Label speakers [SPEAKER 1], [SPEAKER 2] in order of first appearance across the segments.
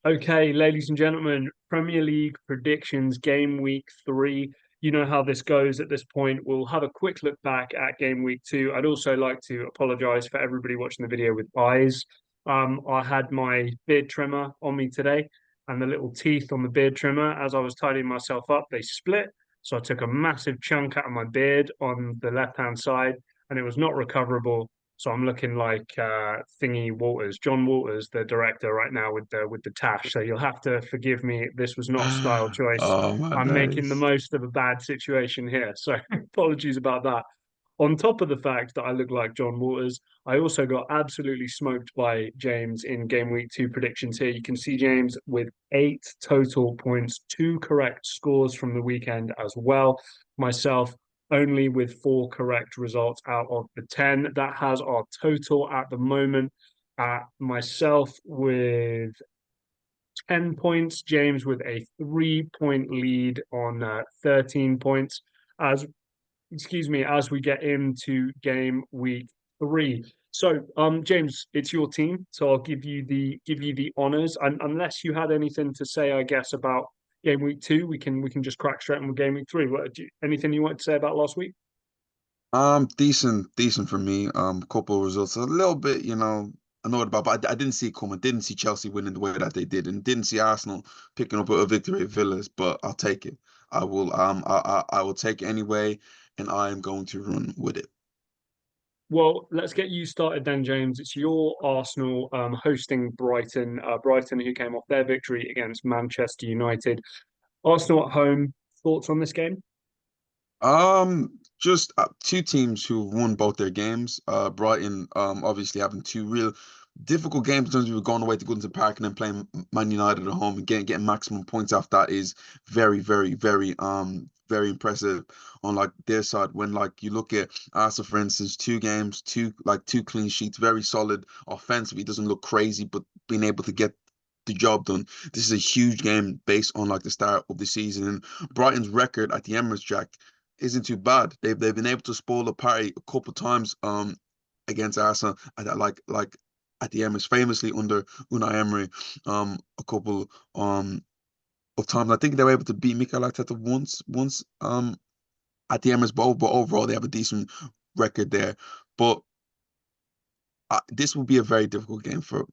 [SPEAKER 1] Okay, ladies and gentlemen, Premier League predictions, game week three. You know how this goes at this point. We'll have a quick look back at game week two. I'd also like to apologize for everybody watching the video with eyes. I had my beard trimmer on me today, and the little teeth on the beard trimmer, as I was tidying myself up, they split. So I took a massive chunk out of my beard on the left-hand side, and it was not recoverable. So I'm looking like Thingy Walters, John Walters, the director right now with the tash. So you'll have to forgive me. This was not a style choice.
[SPEAKER 2] Oh my
[SPEAKER 1] I'm making the
[SPEAKER 2] days.
[SPEAKER 1] most of a bad situation here. So apologies about that. On top of the fact that I look like John Walters, I also got absolutely smoked by James in game week two predictions here. You can see James with 8 total points, two correct scores from the weekend as well. Myself only with four correct results out of the 10. That has our total at the moment. Myself with 10 points, James with a 3 point lead on 13 points. As as we get into game week three. So, James, it's your team, so I'll give you the honors. And unless you had anything to say, I guess about game week two, we can just crack straight on with game week three. Anything you wanted to say about last week?
[SPEAKER 2] Decent for me. Couple of results, a little bit, annoyed about, but I didn't see it coming. Didn't see Chelsea winning the way that they did, and didn't see Arsenal picking up a victory at Villas. But I'll take it. I will take it anyway, and I am going to run with it.
[SPEAKER 1] Well, let's get you started then, James. It's your Arsenal hosting Brighton. Brighton, who came off their victory against Manchester United. Arsenal at home. Thoughts on this game?
[SPEAKER 2] Just two teams who won both their games. Brighton, obviously having two real difficult games in terms of going away to Goodison Park and then playing Man United at home and getting maximum points off that is very impressive on like their side. When like you look at Arsenal, for instance, two games, two clean sheets, very solid offensively. Doesn't look crazy, but being able to get the job done. This is a huge game based on like the start of the season and Brighton's record at the Emirates, Jack, isn't too bad. They've been able to spoil the party a couple times against Arsenal like at the Emirates, famously under Unai Emery a couple of times. I think they were able to beat Mikel Arteta once at the Emirates Bowl, but overall they have a decent record there. But this will be a very difficult game for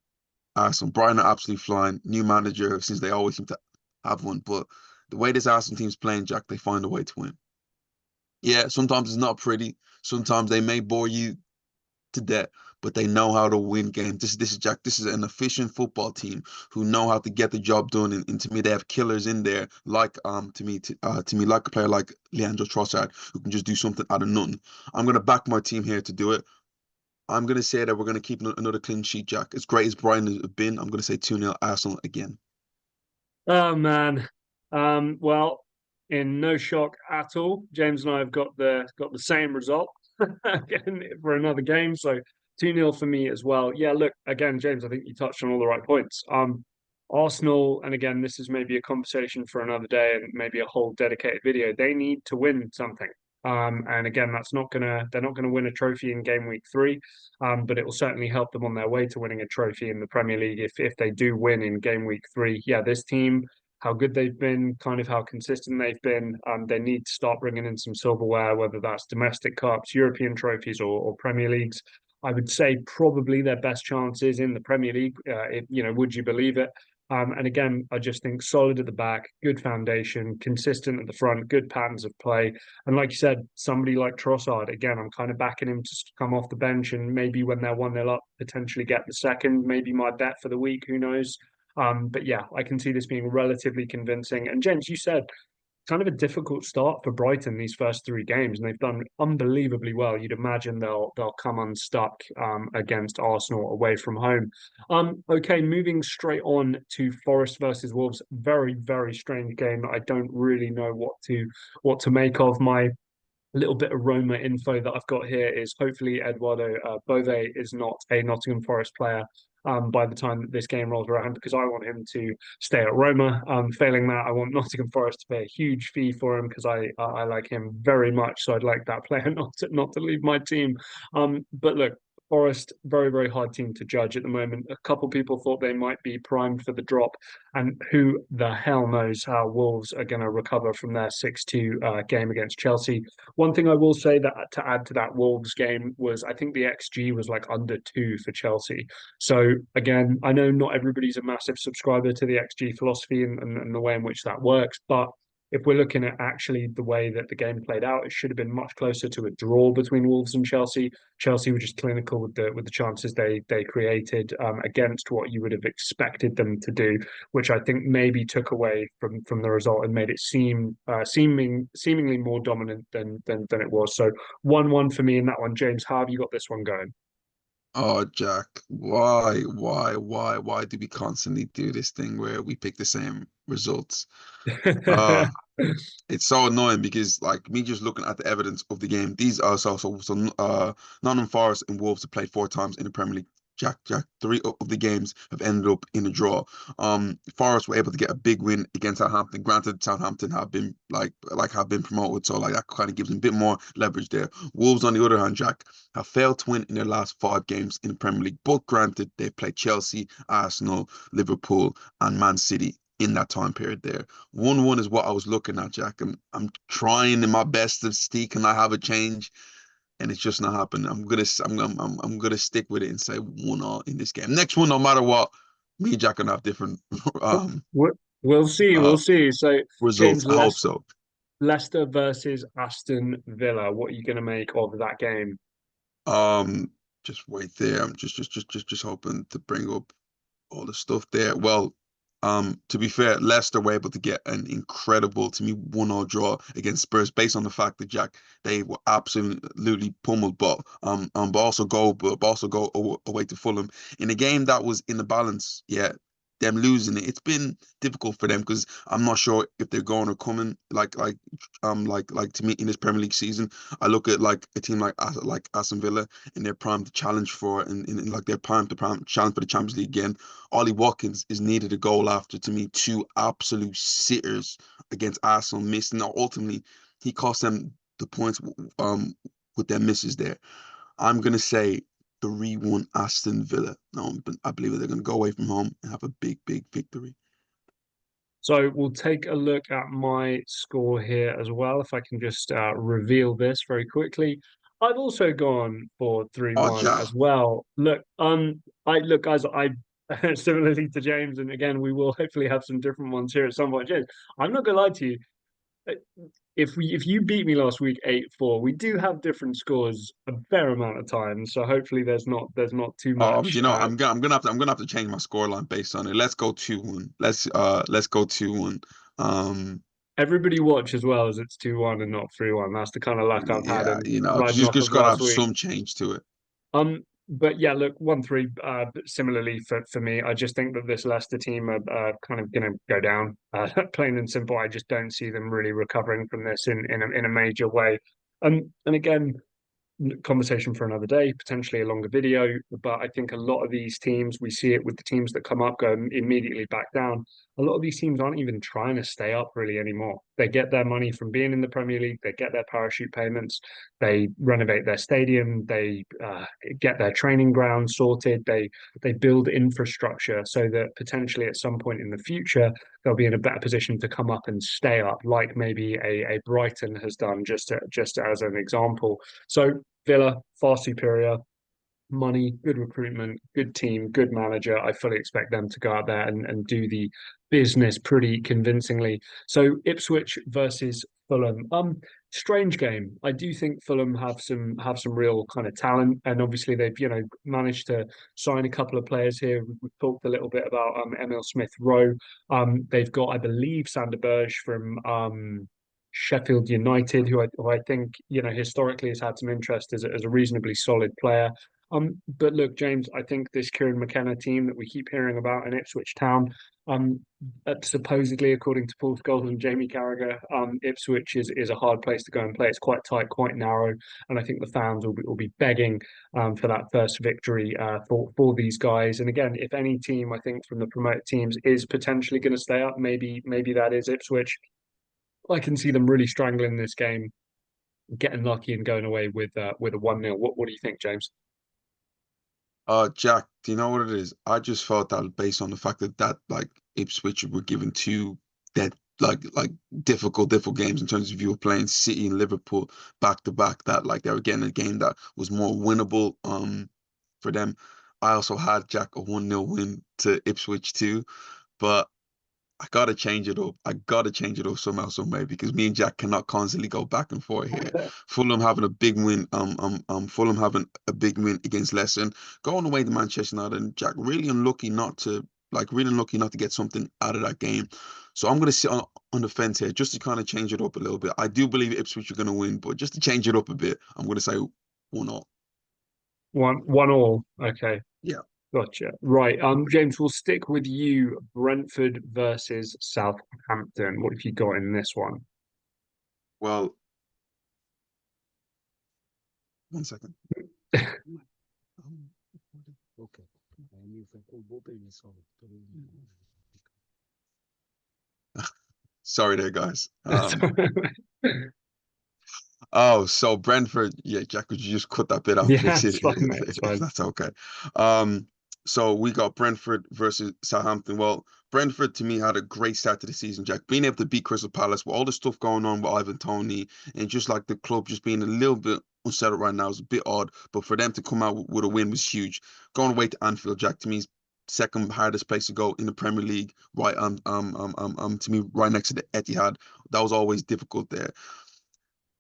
[SPEAKER 2] Arsenal. Brighton are absolutely flying. New manager since they always seem to have one, but the way this Arsenal team's playing, Jack, they find a way to win. Yeah, sometimes it's not pretty. Sometimes they may bore you to death, but they know how to win games. This is Jack. This is an efficient football team who know how to get the job done. And to me, they have killers in there, like to me, like a player like Leandro Trossard, who can just do something out of nothing. I'm gonna back my team here to do it. I'm gonna say that we're gonna keep another clean sheet, Jack. As great as Brian has been, I'm gonna say 2-0 Arsenal again.
[SPEAKER 1] Oh man. Well, in no shock at all, James and I have got the same result again for another game. So 2-0 for me as well. Yeah, look, again, James, I think you touched on all the right points. Arsenal, and again, this is maybe a conversation for another day and maybe a whole dedicated video. They need to win something. And again, they're not gonna win a trophy in game week three. But it will certainly help them on their way to winning a trophy in the Premier League if they do win in game week three. Yeah, this team, how good they've been, kind of how consistent they've been. They need to start bringing in some silverware, whether that's domestic cups, European trophies, or Premier Leagues. I would say probably their best chances in the Premier League. Would you believe it? And again, I just think solid at the back, good foundation, consistent at the front, good patterns of play. And like you said, somebody like Trossard, again, I'm kind of backing him to come off the bench and maybe when they're 1-0 up, potentially get the second, maybe my bet for the week, who knows? But yeah, I can see this being relatively convincing. And James, you said kind of a difficult start for Brighton these first three games, and they've done unbelievably well. You'd imagine they'll come unstuck against Arsenal away from home. Okay, moving straight on to Forest versus Wolves. Very, very strange game that I don't really know what to make of. My little bit of Roma info that I've got here is hopefully Eduardo Bove is not a Nottingham Forest player by the time that this game rolls around because I want him to stay at Roma. Failing that, I want Nottingham Forest to pay a huge fee for him because I like him very much. So I'd like that player not to leave my team. But look, Forest, very, very hard team to judge at the moment. A couple people thought they might be primed for the drop, and who the hell knows how Wolves are going to recover from their 6-2 game against Chelsea. One thing I will say that to add to that Wolves game was I think the XG was like under 2 for Chelsea. So again, I know not everybody's a massive subscriber to the XG philosophy and the way in which that works, but if we're looking at actually the way that the game played out, it should have been much closer to a draw between Wolves and Chelsea. Chelsea were just clinical with the chances they created against what you would have expected them to do, which I think maybe took away from the result and made it seemingly more dominant than it was. So 1-1 for me in that one. James, how have you got this one going?
[SPEAKER 2] Oh, Jack, why do we constantly do this thing where we pick the same results? Uh, it's so annoying because like me just looking at the evidence of the game, these are Nottingham Forest and Wolves have played 4 times in the Premier League. Jack, three of the games have ended up in a draw. Forest were able to get a big win against Southampton. Granted, Southampton have been have been promoted, so like that kind of gives them a bit more leverage there. Wolves, on the other hand, Jack, have failed to win in their last 5 games in the Premier League. But granted, they've played Chelsea, Arsenal, Liverpool, and Man City in that time period there. 1-1 is what I was looking at, Jack. I'm trying in my best to see can I have a change, and it's just not happening. I'm gonna stick with it and say 1-1 in this game. Next one, no matter what, me and Jack gonna have different
[SPEAKER 1] We- We'll see.
[SPEAKER 2] uh
[SPEAKER 1] We'll see. So,
[SPEAKER 2] results.
[SPEAKER 1] James,
[SPEAKER 2] I hope so.
[SPEAKER 1] Leicester versus Aston Villa. What are you going to make of that game?
[SPEAKER 2] Um, just wait there. I'm just hoping to bring up all the stuff there. Well, to be fair, Leicester were able to get an incredible, to me, 1-1 draw against Spurs based on the fact that Jack they were absolutely pummeled, but also go away to Fulham in a game that was in the balance. Yeah, them losing it. It's been difficult for them because I'm not sure if they're going or coming. Like to me in this Premier League season, I look at like a team like Aston Villa in their prime to challenge for in like their prime to prime challenge for the Champions League again. Ollie Watkins is needed a goal after, to me, 2 absolute sitters against Arsenal missing. Now, ultimately, he cost them the points with their misses there. I'm going to say 3-1 Aston Villa. No, but I believe that they're going to go away from home and have a big, big victory.
[SPEAKER 1] So we'll take a look at my score here as well, if I can just reveal this very quickly. I've also gone for
[SPEAKER 2] Oh,
[SPEAKER 1] 3-1
[SPEAKER 2] yeah.
[SPEAKER 1] as well. Look, guys, I similarly to James, and again, we will hopefully have some different ones here at some point. James, I'm not gonna lie to you. uh, if you beat me last week 8-4, we do have different scores a fair amount of times. So hopefully there's not too much.
[SPEAKER 2] I'm gonna have to change my scoreline based on it. Let's go 2-1. Let's go 2-1. Um,
[SPEAKER 1] Everybody watch as well as it's 2-1 and not 3-1. That's the kind of luck I've had
[SPEAKER 2] yeah,
[SPEAKER 1] and
[SPEAKER 2] you know,
[SPEAKER 1] riding off
[SPEAKER 2] just
[SPEAKER 1] of
[SPEAKER 2] gotta
[SPEAKER 1] last
[SPEAKER 2] have
[SPEAKER 1] week.
[SPEAKER 2] some change to it.
[SPEAKER 1] But yeah, look, 1-3. Similarly for me, I just think that this Leicester team are kind of going to go down. Plain and simple. I just don't see them really recovering from this in a major way. And again, conversation for another day, potentially a longer video. But I think a lot of these teams, we see it with the teams that come up, go immediately back down. A lot of these teams aren't even trying to stay up really anymore. They get their money from being in the Premier League, they get their parachute payments, they renovate their stadium, they get their training ground sorted, they build infrastructure so that potentially at some point in the future they'll be in a better position to come up and stay up, like maybe a Brighton has done, just as an example. So Villa, far superior. Money, good recruitment, good team, good manager. I fully expect them to go out there and do the business pretty convincingly. So Ipswich versus Fulham. Strange game. I do think Fulham have some real kind of talent, and obviously they've managed to sign a couple of players here. We've talked a little bit about Emil Smith Rowe. They've got, I believe, Sander Berge from Sheffield United, who I think historically has had some interest as a reasonably solid player. But look, James, I think this Kieran McKenna team that we keep hearing about in Ipswich Town, um, supposedly according to Paul Scholes and Jamie Carragher, Ipswich is a hard place to go and play. It's quite tight, quite narrow, and I think the fans will be begging for that first victory for these guys. And again, if any team I think from the promoted teams is potentially going to stay up, maybe that is Ipswich. I can see them really strangling this game, getting lucky and going away with a 1-0. What do you think, James?
[SPEAKER 2] Jack, do you know what it is? I just felt that based on the fact that like Ipswich were given two that like difficult games in terms of you were playing City and Liverpool back to back, that like they were getting a game that was more winnable for them. I also had Jack a 1-0 win to Ipswich too, but I gotta change it up. I gotta change it up somehow, some way, because me and Jack cannot constantly go back and forth here. Fulham having a big win, Fulham having a big win against Leicester, and going away to Manchester United, and Jack really unlucky not to get something out of that game. So I'm gonna sit on the fence here just to kind of change it up a little bit. I do believe Ipswich are gonna win, but just to change it up a bit, I'm gonna say 1-0.
[SPEAKER 1] One all. Okay.
[SPEAKER 2] Yeah.
[SPEAKER 1] Gotcha. Right. James, we'll stick with you. Brentford versus Southampton. What have you got in this one?
[SPEAKER 2] Well, 1 second. Sorry there, guys. Oh, so Brentford, yeah, Jack, could you just cut that bit out,
[SPEAKER 1] Yeah,
[SPEAKER 2] please,
[SPEAKER 1] it's fine, mate. It's
[SPEAKER 2] if
[SPEAKER 1] fine.
[SPEAKER 2] that's okay? Um, so we got Brentford versus Southampton. Well, Brentford to me had a great start to the season, Jack. Being able to beat Crystal Palace with all the stuff going on with Ivan Toney and just like the club just being a little bit unsettled right now is a bit odd. But for them to come out with a win was huge. Going away to Anfield, Jack, to me is second hardest place to go in the Premier League. Right, to me, right next to the Etihad. That was always difficult there.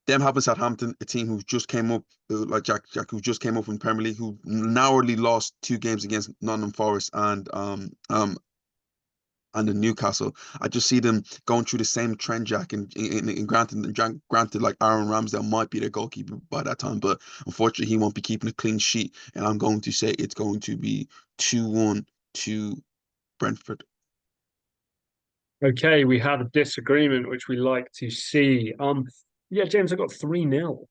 [SPEAKER 2] Them having Southampton, a team who just came up, like Jack, who just came up from the Premier League, who narrowly lost 2 games against Nottingham Forest and the Newcastle. I just see them going through the same trend, Jack. And granted, like Aaron Ramsdale might be their goalkeeper by that time, but unfortunately, he won't be keeping a clean sheet. And I'm going to say it's going to be 2-1 to Brentford.
[SPEAKER 1] Okay, we have a disagreement, which we like to see. Yeah, James, I got 3-0.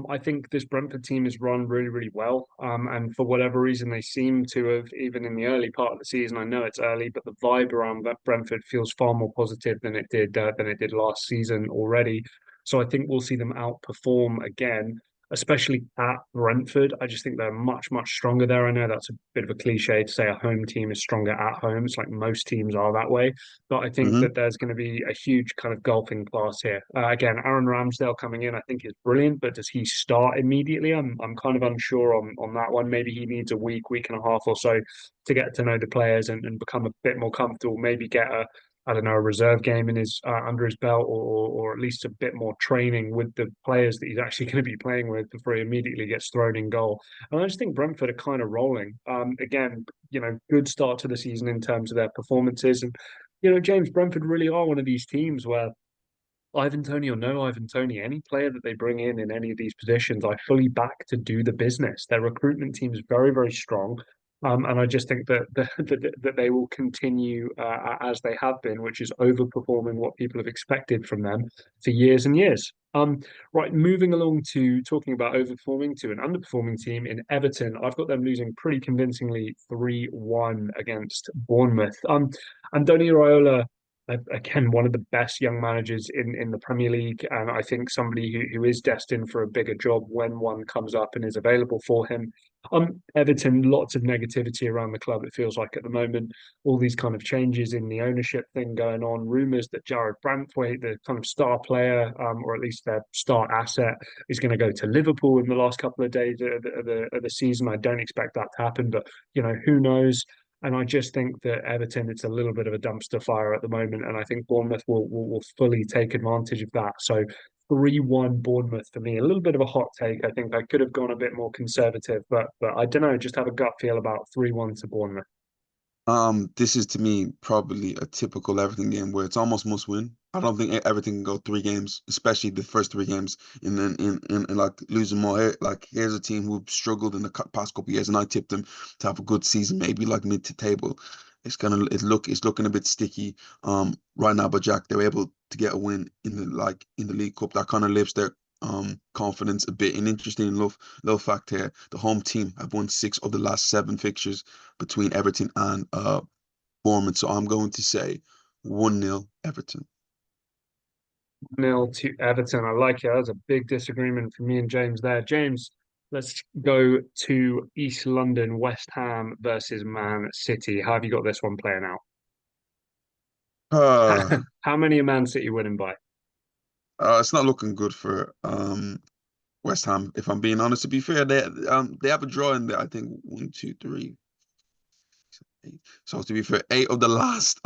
[SPEAKER 1] I think this Brentford team is run really, really well. And for whatever reason, they seem to have, even in the early part of the season, I know it's early, but the vibe around that Brentford feels far more positive than it did last season already. So I think we'll see them outperform again, especially at Brentford. I just think they're much, much stronger there. I know that's a bit of a cliche to say a home team is stronger at home. It's like most teams are that way, but I think
[SPEAKER 2] Hmm.
[SPEAKER 1] that there's going to be a huge kind of golfing class here. Again, Aaron Ramsdale coming in, I think is brilliant, but does he start immediately? I'm kind of unsure on that one. Maybe he needs a week and a half or so to get to know the players and become a bit more comfortable. Maybe get a I don't know, a reserve game in his under his belt, or at least a bit more training with the players that he's actually going to be playing with before he immediately gets thrown in goal. And I just think Brentford are kind of rolling. Again, good start to the season in terms of their performances, and James, Brentford really are one of these teams where Ivan Toney or no Ivan Toney, any player that they bring in any of these positions, I fully back to do the business. Their recruitment team is very, very strong. And I just think that they will continue as they have been, which is overperforming what people have expected from them for years and years. Right, moving along to talking about overperforming to an underperforming team in Everton, I've got them losing pretty convincingly 3-1 against Bournemouth. Andoni Raiola, again, one of the best young managers in the Premier League, and I think somebody who is destined for a bigger job when one comes up and is available for him. Everton, lots of negativity around the club, it feels like at the moment. All these kind of changes in the ownership thing going on, rumours that Jared Brantwaite, the kind of star player, or at least their star asset, is going to go to Liverpool in the last couple of days of the season. I don't expect that to happen, but who knows? And I just think that Everton, it's a little bit of a dumpster fire at the moment. And I think Bournemouth will fully take advantage of that. So 3-1 Bournemouth for me, a little bit of a hot take. I think I could have gone a bit more conservative, but I don't know, just have a gut feel about 3-1 to Bournemouth.
[SPEAKER 2] This is to me probably a typical Everton game where it's almost must win. I don't think Everton can go 3 games, especially the first 3 games, and then in like losing more. Like here's a team who struggled in the past couple of years, and I tipped them to have a good season, maybe like mid to table. It's looking a bit sticky right now, but Jack, they were able to get a win in the League Cup. That kind of lifts their confidence a bit. And interesting enough, little fact here, the home team have won 6 of the last 7 fixtures between Everton and Bournemouth. So I'm going to say 1-0 Everton.
[SPEAKER 1] Nil to Everton. I like it. That's a big disagreement for me and James there. James, Let's go to East London, West Ham versus Man City. How have you got this one playing
[SPEAKER 2] Uh,
[SPEAKER 1] out? How many are Man City winning by?
[SPEAKER 2] it's not looking good for West Ham, if I'm being honest. To be fair, they have a draw in there. I think one, two, three, eight. So to be fair, eight of the last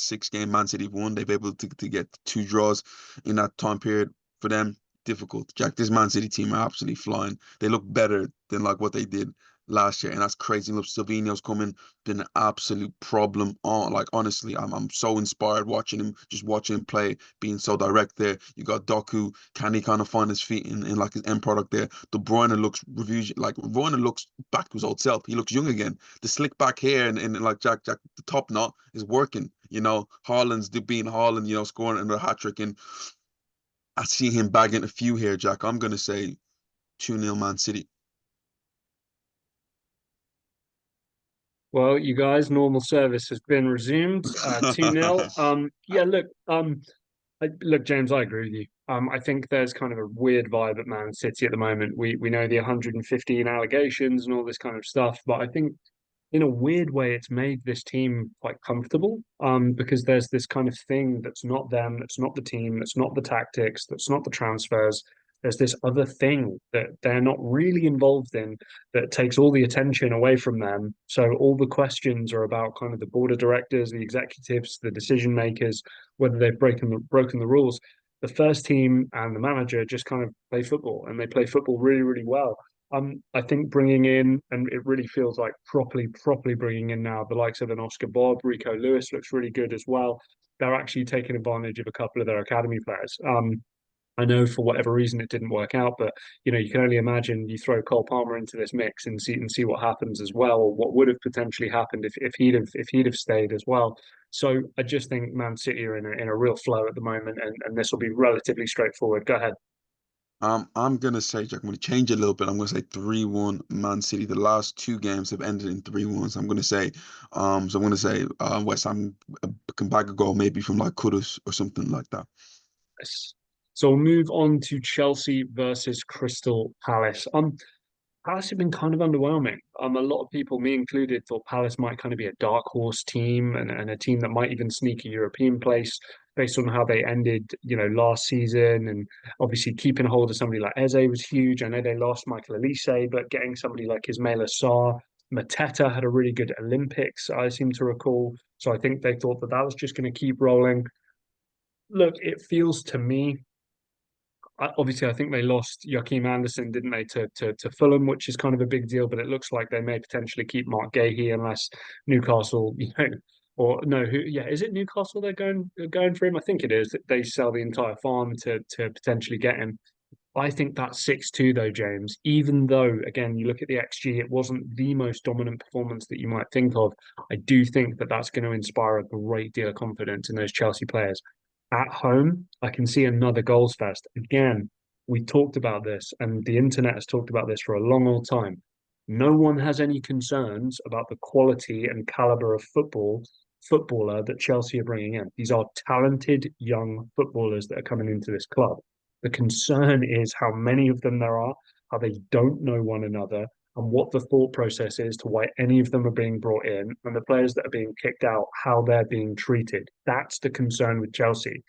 [SPEAKER 2] six game Man City won. They've able to get two draws in that time period. For them, difficult. Jack, this Man City team are absolutely flying. They look better than like what they did last year, and that's crazy. Look, Silvino's coming, been an absolute problem. Oh, like honestly, I'm so inspired watching him, just watching him play, being so direct there. You got Doku, can he kind of find his feet in like his end product there? De Bruyne looks reviews like Bruyne looks back to his old self. He looks young again. The slick back hair and like Jack, the top knot is working. Haaland's being Haaland, scoring another hat trick, and I see him bagging a few here, Jack. I'm gonna say 2-0 Man City.
[SPEAKER 1] Well, you guys, normal service has been resumed. 2-0. Yeah, look, look, James, I agree with you. I think there's kind of a weird vibe at Man City at the moment. We know the 115 allegations and all this kind of stuff, but I think in a weird way, it's made this team quite comfortable. Because there's this kind of thing that's not them, that's not the team, that's not the tactics, that's not the transfers. There's this other thing that they're not really involved in that takes all the attention away from them. So all the questions are about kind of the board of directors, the executives, the decision makers, whether they've broken the rules. The first team and the manager just kind of play football, and they play football really, really well. I think bringing in, and it really feels like properly bringing in now the likes of an Oscar Bob, Rico Lewis looks really good as well. They're actually taking advantage of a couple of their academy players. I know for whatever reason it didn't work out, but you can only imagine you throw Cole Palmer into this mix and see what happens as well, or what would have potentially happened if he'd have stayed as well. So I just think Man City are in a real flow at the moment, and this will be relatively straightforward. Go ahead.
[SPEAKER 2] I'm gonna say, Jack, I'm gonna change it a little bit. I'm gonna say 3-1 Man City. The last two games have ended in 3-1. So I'm gonna say West Ham can bag a goal maybe from like Kudus or something like that.
[SPEAKER 1] Yes. So we'll move on to Chelsea versus Crystal Palace. Palace have been kind of underwhelming. A lot of people, me included, thought Palace might kind of be a dark horse team and a team that might even sneak a European place based on how they ended, last season. And obviously keeping hold of somebody like Eze was huge. I know they lost Michael Elise, but getting somebody like Ismaila Sarr, Mateta had a really good Olympics, I seem to recall. So I think they thought that was just going to keep rolling. Look, it feels to me obviously, I think they lost Joachim Anderson, didn't they, to Fulham, which is kind of a big deal. But it looks like they may potentially keep Mark Gahey unless Newcastle, or no, yeah, is it Newcastle they're going for him? I think it is. That they sell the entire farm to potentially get him. I think that 6-2 though, James, even though again you look at the XG, it wasn't the most dominant performance that you might think of. I do think that that's going to inspire a great deal of confidence in those Chelsea players. At home, I can see another goals fest. Again, we talked about this, and the internet has talked about this for a long old time. No one has any concerns about the quality and caliber of footballer that Chelsea are bringing in. These are talented young footballers that are coming into this club. The concern is how many of them there are, how they don't know one another, and what the thought process is to why any of them are being brought in, and the players that are being kicked out, how they're being treated. That's the concern with Chelsea.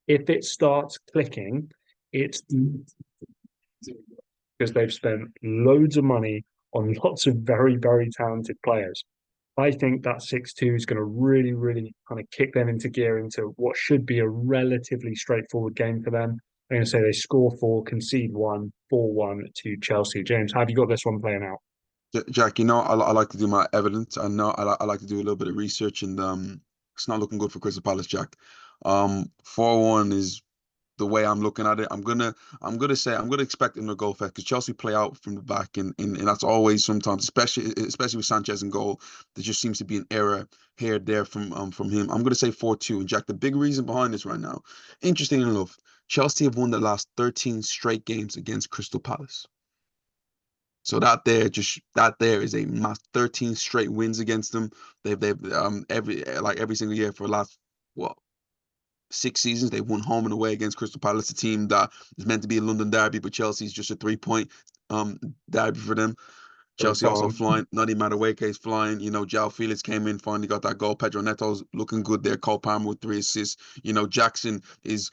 [SPEAKER 1] If it starts clicking, it's because they've spent loads of money on lots of very, very talented players. I think that 6-2 is going to really, really kind of kick them into gear into what should be a relatively straightforward game for them. I'm going to say they score four, concede one, 4-1 to Chelsea. James, how have you got this one playing out?
[SPEAKER 2] Jack, I like to do my evidence. I know I like to do a little bit of research, and it's not looking good for Crystal Palace, Jack. 4-1 is the way I'm looking at it. I'm gonna expect them to go for because Chelsea play out from the back, and that's always sometimes, especially with Sanchez in goal, there just seems to be an error here there from him. I'm gonna say 4-2. And Jack, the big reason behind this right now, interesting enough, Chelsea have won the last 13 straight games against Crystal Palace. So that there is a mass 13 straight wins against them. They've every single year for the last what 6 seasons they've won home and away against Crystal Palace, a team that is meant to be a London derby, but Chelsea's just a 3 point derby for them.
[SPEAKER 1] So
[SPEAKER 2] Chelsea also
[SPEAKER 1] far.
[SPEAKER 2] flying. Nutty Madueke is flying. João Felix came in, finally got that goal. Pedro Neto's looking good there. Cole Palmer with 3 assists. Jackson is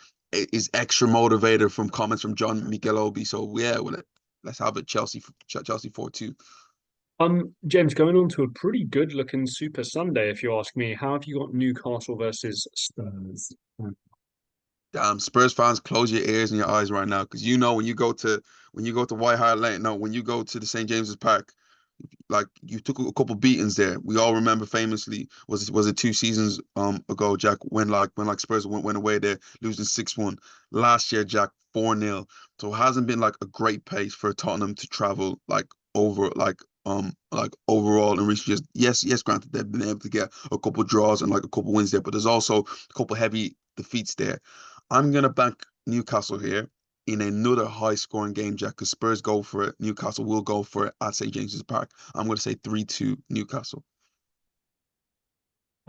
[SPEAKER 2] extra motivated from comments from John Mikel Obi. So yeah, well, let's have it. Chelsea 4-2.
[SPEAKER 1] James, going on to a pretty good looking Super Sunday, if you ask me. How have you got Newcastle versus Spurs?
[SPEAKER 2] Spurs fans, close your ears and your eyes right now, because when you go to White Hart Lane, no, when you go to the St James's Park, like you took a couple beatings there. We all remember famously, was it 2 seasons ago, Jack, when Spurs went away there losing 6-1. Last year, Jack, 4-0. So it hasn't been like a great pace for Tottenham to travel overall in recent years. Yes, granted they've been able to get a couple draws and like a couple wins there, but there's also a couple heavy defeats there. I'm gonna back Newcastle here in another high scoring game, Jack, because Spurs go for it. Newcastle will go for it at St. James's Park. I'm going to say 3-2 Newcastle.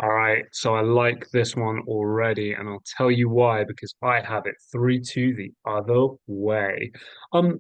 [SPEAKER 1] All right, so I like this one already, and I'll tell you why, because I have it 3-2 the other way. Um,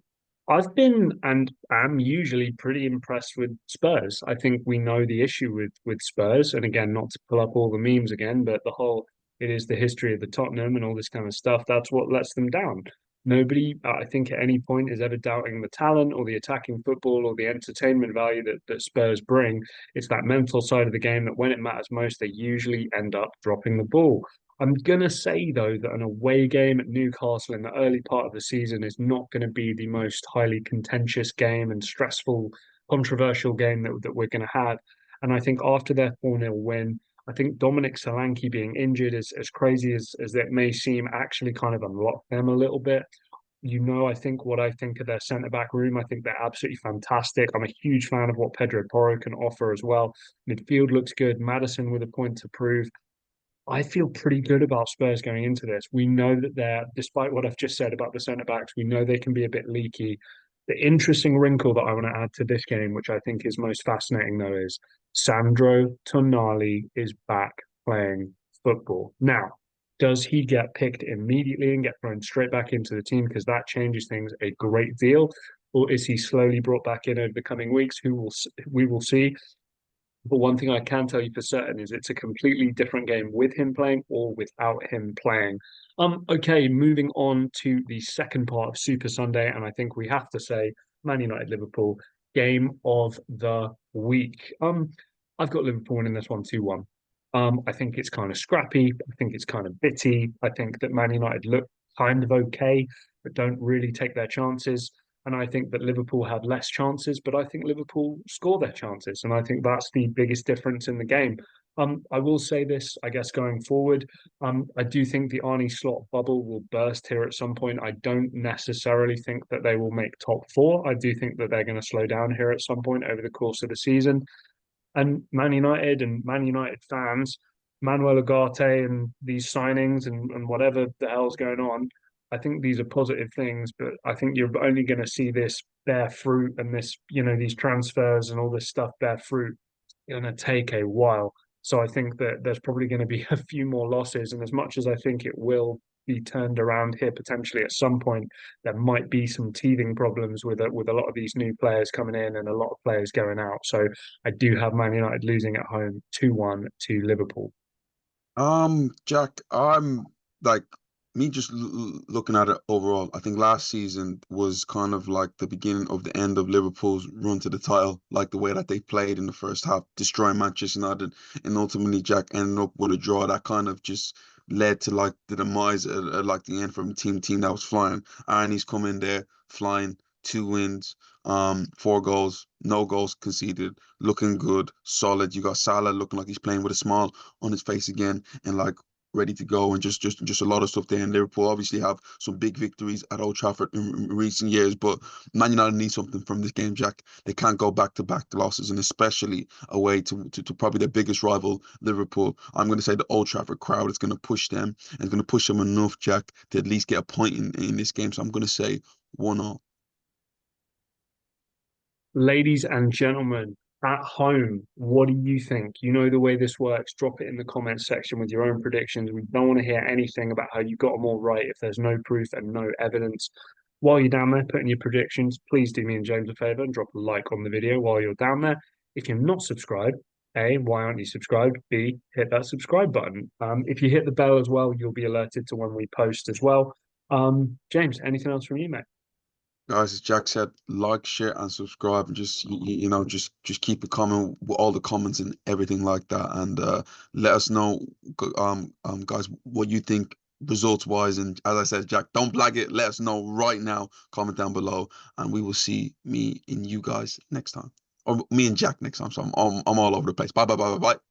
[SPEAKER 1] I've been and am usually pretty impressed with Spurs. I think we know the issue with Spurs, and again, not to pull up all the memes again, but the whole it is the history of the Tottenham and all this kind of stuff. That's what lets them down. Nobody, I think, at any point is ever doubting the talent or the attacking football or the entertainment value that Spurs bring. It's that mental side of the game that when it matters most, they usually end up dropping the ball. I'm going to say, though, that an away game at Newcastle in the early part of the season is not going to be the most highly contentious game and stressful, controversial game that we're going to have. And I think after their 4-0 win, I think Dominic Solanke being injured, as crazy as it may seem, actually kind of unlocked them a little bit. I think what I think of their centre back room. I think they're absolutely fantastic. I'm a huge fan of what Pedro Porro can offer as well. Midfield looks good. Madison with a point to prove. I feel pretty good about Spurs going into this. We know that despite what I've just said about the centre backs, we know they can be a bit leaky. The interesting wrinkle that I want to add to this game, which I think is most fascinating, though, is Sandro Tonali is back playing football. Now, does he get picked immediately and get thrown straight back into the team? Because that changes things a great deal. Or is he slowly brought back in over the coming weeks? We will see. But one thing I can tell you for certain is it's a completely different game with him playing or without him playing. Okay, moving on to the second part of Super Sunday, and I think we have to say Man United Liverpool game of the week. I've got Liverpool winning this one 2-1. I think it's kind of scrappy. I think it's kind of bitty. I think that Man United look kind of okay, but don't really take their chances. And I think that Liverpool had less chances, but I think Liverpool score their chances. And I think that's the biggest difference in the game. I will say this, I guess, going forward. I do think the Arnie Slot bubble will burst here at some point. I don't necessarily think that they will make top four. I do think that they're going to slow down here at some point over the course of the season. And Man United and Man United fans, Manuel Ugarte and these signings and whatever the hell's going on, I think these are positive things, but I think you're only going to see this bear fruit and these transfers and all this stuff bear fruit going to take a while. So I think that there's probably going to be a few more losses. And as much as I think it will be turned around here potentially at some point, there might be some teething problems with a lot of these new players coming in and a lot of players going out. So I do have Man United losing at home 2-1 to Liverpool.
[SPEAKER 2] Jack, I'm like me just looking at it overall. I think last season was kind of like the beginning of the end of Liverpool's run to the title, like the way that they played in the first half, destroying Manchester United, and ultimately Jack ended up with a draw that kind of just led to like the demise at like the end from team that was flying. And he's come in there flying, 2 wins, 4 goals, no goals conceded, looking good, solid. You got Salah looking like he's playing with a smile on his face again, and like ready to go, and just a lot of stuff there. And Liverpool obviously have some big victories at Old Trafford in recent years, but Man United need something from this game, Jack. They can't go back to back losses, and especially away to probably their biggest rival, Liverpool. I'm going to say the Old Trafford crowd is going to push them, and it's going to push them enough, Jack, to at least get a point in this game. So I'm going to say 1-0.
[SPEAKER 1] Ladies and gentlemen, at home, what do you think? You know the way this works. Drop it in the comments section with your own predictions. We don't want to hear anything about how you got them all right if there's no proof and no evidence. While you're down there putting your predictions, please do me and James a favor and drop a like on the video while you're down there. If you're not subscribed, A, why aren't you subscribed? B, hit that subscribe button. If you hit the bell as well, you'll be alerted to when we post as well. James, anything else from you, mate?
[SPEAKER 2] Guys, as Jack said, like, share, and subscribe, and just just keep it coming with all the comments and everything like that, and let us know, guys, what you think results wise. And as I said, Jack, don't blag it. Let us know right now. Comment down below, and we will see me and you guys next time, or me and Jack next time. So I'm all over the place. Bye bye bye bye bye.